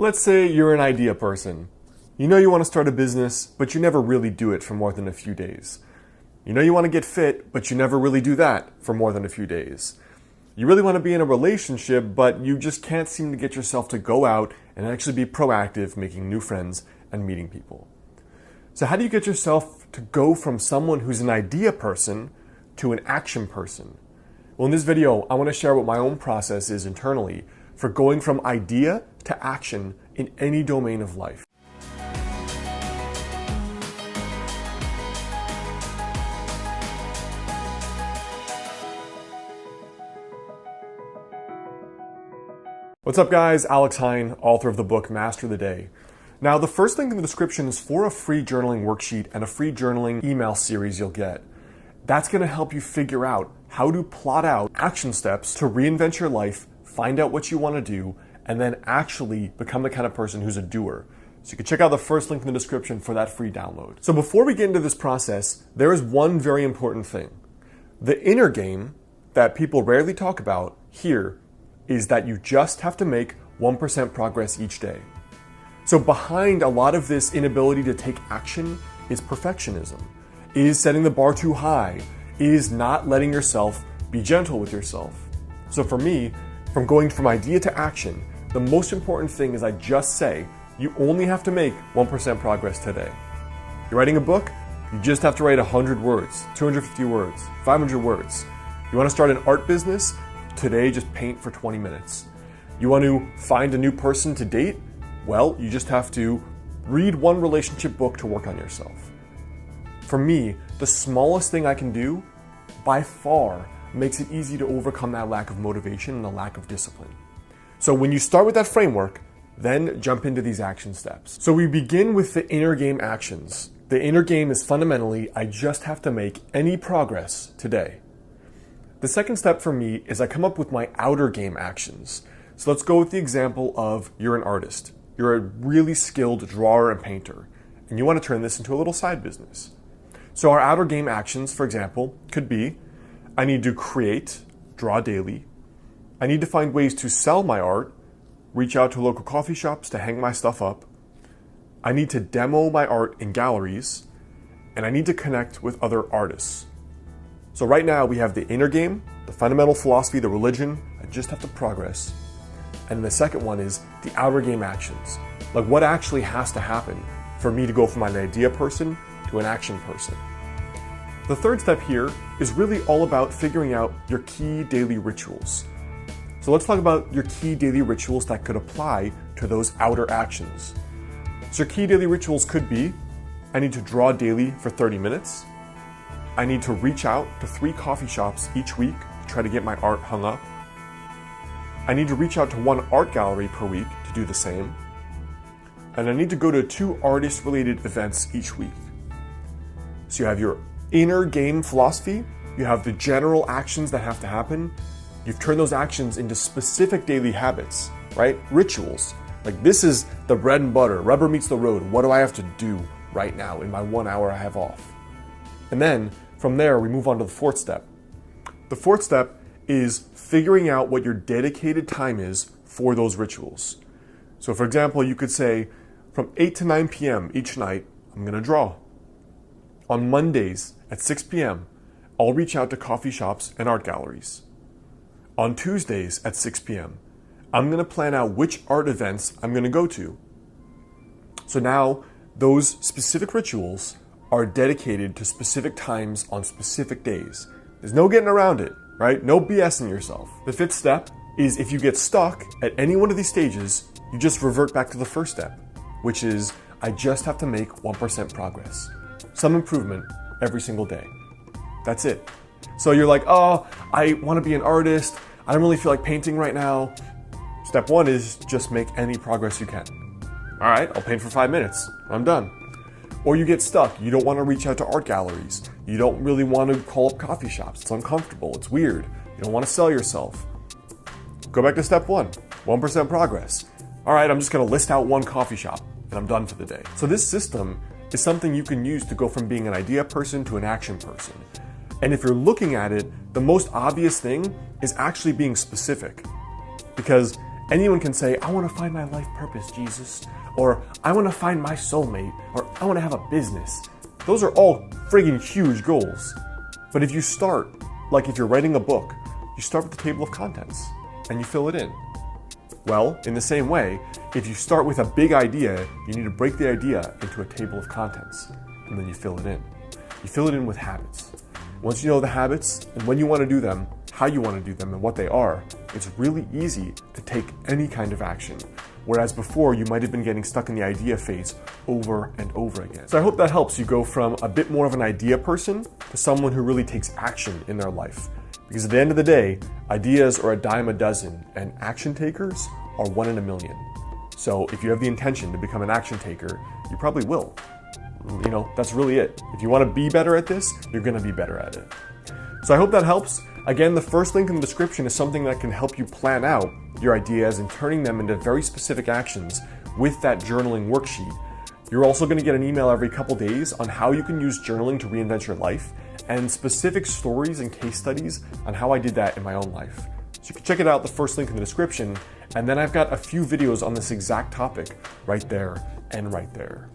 Let's say you're an idea person. You know you want to start a business, but you never really do it for more than a few days. You know you want to get fit, but you never really do that for more than a few days. You really want to be in a relationship, but you just can't seem to get yourself to go out and actually be proactive, making new friends and meeting people. So how do you get yourself to go from someone who's an idea person to an action person? Well, in this video, I want to share what my own process is internally for going from idea to action in any domain of life. What's up guys, Alex Hine, author of the book Master the Day. Now the first link in the description is for a free journaling worksheet and a free journaling email series you'll get. That's going to help you figure out how to plot out action steps to reinvent your life, find out what you want to do, and then actually become the kind of person who's a doer. So you can check out the first link in the description for that free download. So before we get into this process, there is one very important thing. The inner game that people rarely talk about here is that you just have to make 1% progress each day. So behind a lot of this inability to take action is perfectionism, is setting the bar too high, is not letting yourself be gentle with yourself. So for me, from going from idea to action, the most important thing is I just say, you only have to make 1% progress today. You're writing a book, you just have to write 100 words, 250 words, 500 words. You want to start an art business? Today, just paint for 20 minutes. You want to find a new person to date? Well, you just have to read one relationship book to work on yourself. For me, the smallest thing I can do, by far, makes it easy to overcome that lack of motivation and the lack of discipline. So when you start with that framework, then jump into these action steps. So we begin with the inner game actions. The inner game is fundamentally, I just have to make any progress today. The second step for me is I come up with my outer game actions. So let's go with the example of you're an artist. You're a really skilled drawer and painter, and you want to turn this into a little side business. So our outer game actions, for example, could be, I need to create, draw daily. I need to find ways to sell my art, reach out to local coffee shops to hang my stuff up. I need to demo my art in galleries, and I need to connect with other artists. So right now we have the inner game, the fundamental philosophy, the religion, I just have to progress. And the second one is the outer game actions. Like what actually has to happen for me to go from an idea person to an action person. The third step here is really all about figuring out your key daily rituals. So let's talk about your key daily rituals that could apply to those outer actions. So your key daily rituals could be, I need to draw daily for 30 minutes. I need to reach out to 3 coffee shops each week to try to get my art hung up. I need to reach out to 1 art gallery per week to do the same. And I need to go to 2 artist-related events each week. So you have your inner game philosophy, you have the general actions that have to happen, you've turned those actions into specific daily habits, right? Rituals. Like this is the bread and butter, rubber meets the road. What do I have to do right now in my 1 hour I have off? And then from there, we move on to the fourth step. The fourth step is figuring out what your dedicated time is for those rituals. So for example, you could say from 8 to 9 p.m. each night, I'm going to draw. On Mondays at 6 p.m., I'll reach out to coffee shops and art galleries. On Tuesdays at 6 p.m., I'm going to plan out which art events I'm going to go to. So now those specific rituals are dedicated to specific times on specific days. There's no getting around it, right? No BSing yourself. The fifth step is if you get stuck at any one of these stages, you just revert back to the first step, which is I just have to make 1% progress. Some improvement every single day. That's it. So you're like, oh, I want to be an artist. I don't really feel like painting right now. Step 1 is just make any progress you can. All right, I'll paint for 5 minutes. I'm done. Or you get stuck. You don't want to reach out to art galleries. You don't really want to call up coffee shops. It's uncomfortable. It's weird. You don't want to sell yourself. Go back to step 1, 1% progress. All right, I'm just going to list out 1 coffee shop and I'm done for the day. So this system is something you can use to go from being an idea person to an action person. And if you're looking at it, the most obvious thing is actually being specific. Because Anyone can say, I want to find my life purpose, Jesus, or I want to find my soulmate, or I want to have a business. Those are all friggin' huge goals. But if you start, like if you're writing a book, you start with the table of contents and you fill it in. Well, in the same way, if you start with a big idea, you need to break the idea into a table of contents, and then you fill it in. You fill it in with habits. Once you know the habits and when you want to do them, how you want to do them, and what they are, it's really easy to take any kind of action. Whereas before, you might have been getting stuck in the idea phase over and over again. So I hope that helps you go from a bit more of an idea person to someone who really takes action in their life. Because at the end of the day, ideas are a dime a dozen, and action takers are 1 in a million. So if you have the intention to become an action taker, you probably will. You know, that's really it. If you want to be better at this, you're going to be better at it. So I hope that helps. Again, the first link in the description is something that can help you plan out your ideas and turning them into very specific actions with that journaling worksheet. You're also going to get an email every couple days on how you can use journaling to reinvent your life and specific stories and case studies on how I did that in my own life. So you can check it out, the first link in the description. And then I've got a few videos on this exact topic right there and right there.